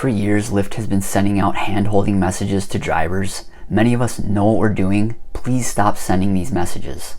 For years, Lyft has been sending out hand-holding messages to drivers. Many of us know what we're doing. Please stop sending these messages.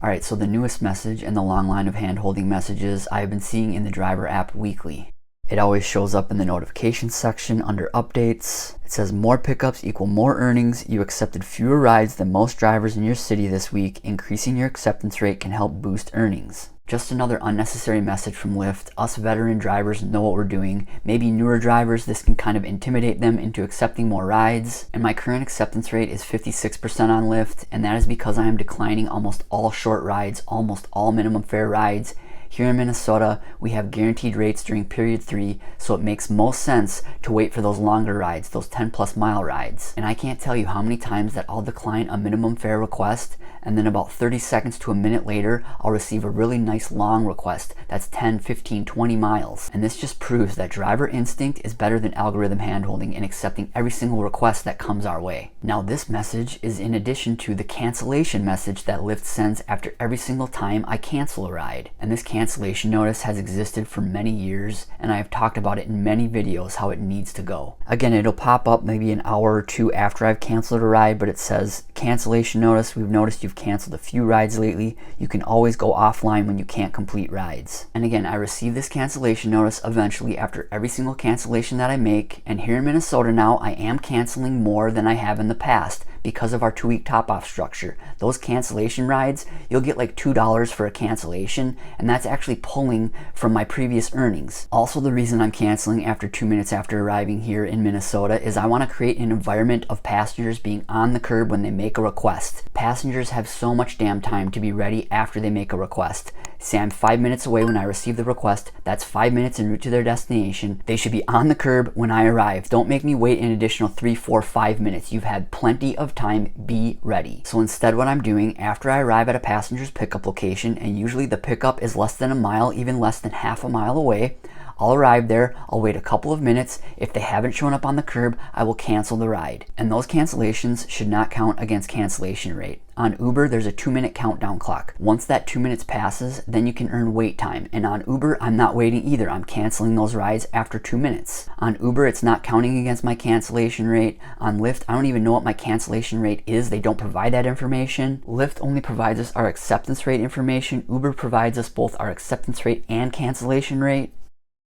Alright, so the newest message in the long line of hand-holding messages I've been seeing in the driver app weekly. It always shows up in the notifications section under updates. It says more pickups equal more earnings. You accepted fewer rides than most drivers in your city this week. Increasing your acceptance rate can help boost earnings. Just another unnecessary message from Lyft. Us veteran drivers know what we're doing. Maybe newer drivers, this can kind of intimidate them into accepting more rides. And my current acceptance rate is 56% on Lyft, and that is because I am declining almost all short rides, almost all minimum fare rides. Here in Minnesota, we have guaranteed rates during period 3, so it makes most sense to wait for those longer rides, those 10+ mile rides. And I can't tell you how many times that I'll decline a minimum fare request, and then about 30 seconds to a minute later, I'll receive a really nice long request that's 10, 15, 20 miles. And this just proves that driver instinct is better than algorithm handholding in accepting every single request that comes our way. Now this message is in addition to the cancellation message that Lyft sends after every single time I cancel a ride. And this cancellation notice has existed for many years, and I have talked about it in many videos how it needs to go. Again, it'll pop up maybe an hour or two after I've canceled a ride, but it says cancellation notice. We've noticed you've canceled a few rides lately. You can always go offline when you can't complete rides. And again, I receive this cancellation notice eventually after every single cancellation that I make, and here in Minnesota now I am canceling more than I have in the past because of our 2-week top-off structure. Those cancellation rides, you'll get like $2 for a cancellation, and that's actually pulling from my previous earnings. Also, the reason I'm canceling after 2 minutes after arriving here in Minnesota is I want to create an environment of passengers being on the curb when they make a request. Passengers have so much damn time to be ready after they make a request. Say I'm 5 minutes away when I receive the request, that's 5 minutes en route to their destination. They should be on the curb when I arrive. Don't make me wait an additional 3, 4, 5 minutes. You've had plenty of time, be ready. So instead what I'm doing, after I arrive at a passenger's pickup location, and usually the pickup is less than a mile, even less than half a mile away, I'll arrive there, I'll wait a couple of minutes. If they haven't shown up on the curb, I will cancel the ride. And those cancellations should not count against cancellation rate. On Uber, there's a 2-minute countdown clock. Once that 2 minutes passes, then you can earn wait time. And on Uber, I'm not waiting either. I'm canceling those rides after 2 minutes. On Uber, it's not counting against my cancellation rate. On Lyft, I don't even know what my cancellation rate is. They don't provide that information. Lyft only provides us our acceptance rate information. Uber provides us both our acceptance rate and cancellation rate.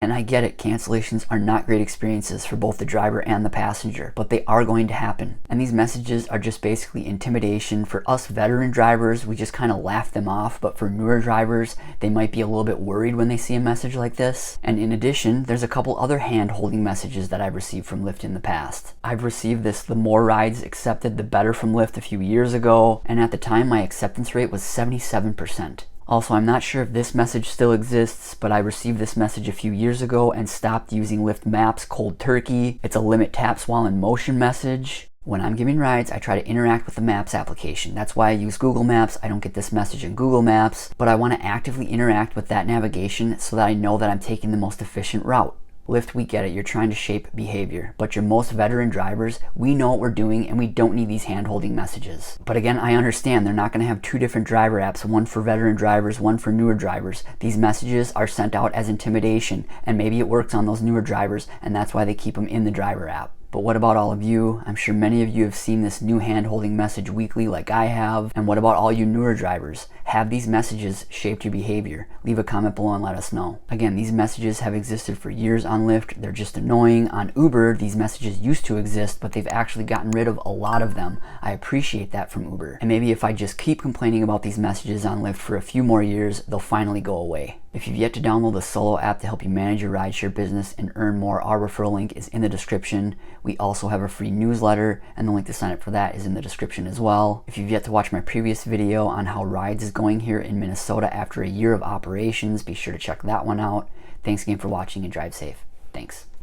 And I get it, cancellations are not great experiences for both the driver and the passenger, but they are going to happen. And these messages are just basically intimidation. For us veteran drivers, we just kind of laugh them off, but for newer drivers, they might be a little bit worried when they see a message like this. And in addition, there's a couple other hand-holding messages that I've received from Lyft in the past. I've received this "the more rides accepted, the better" from Lyft a few years ago, and at the time my acceptance rate was 77%. Also, I'm not sure if this message still exists, but I received this message a few years ago and stopped using Lyft Maps cold turkey. It's a limit taps while in motion message. When I'm giving rides, I try to interact with the Maps application. That's why I use Google Maps. I don't get this message in Google Maps, but I want to actively interact with that navigation so that I know that I'm taking the most efficient route. Lyft, we get it, you're trying to shape behavior, but your most veteran drivers, we know what we're doing and we don't need these hand-holding messages. But again, I understand they're not going to have 2 different driver apps, one for veteran drivers, one for newer drivers. These messages are sent out as intimidation, and maybe it works on those newer drivers, and that's why they keep them in the driver app. But what about all of you? I'm sure many of you have seen this new hand-holding message weekly like I have. And what about all you newer drivers? Have these messages shaped your behavior? Leave a comment below and let us know. Again, these messages have existed for years on Lyft. They're just annoying. On Uber, these messages used to exist, but they've actually gotten rid of a lot of them. I appreciate that from Uber. And maybe if I just keep complaining about these messages on Lyft for a few more years, they'll finally go away. If you've yet to download the Solo app to help you manage your rideshare business and earn more, our referral link is in the description. We also have a free newsletter, and the link to sign up for that is in the description as well. If you've yet to watch my previous video on how Rides is going here in Minnesota after a year of operations, be sure to check that one out. Thanks again for watching and drive safe. Thanks.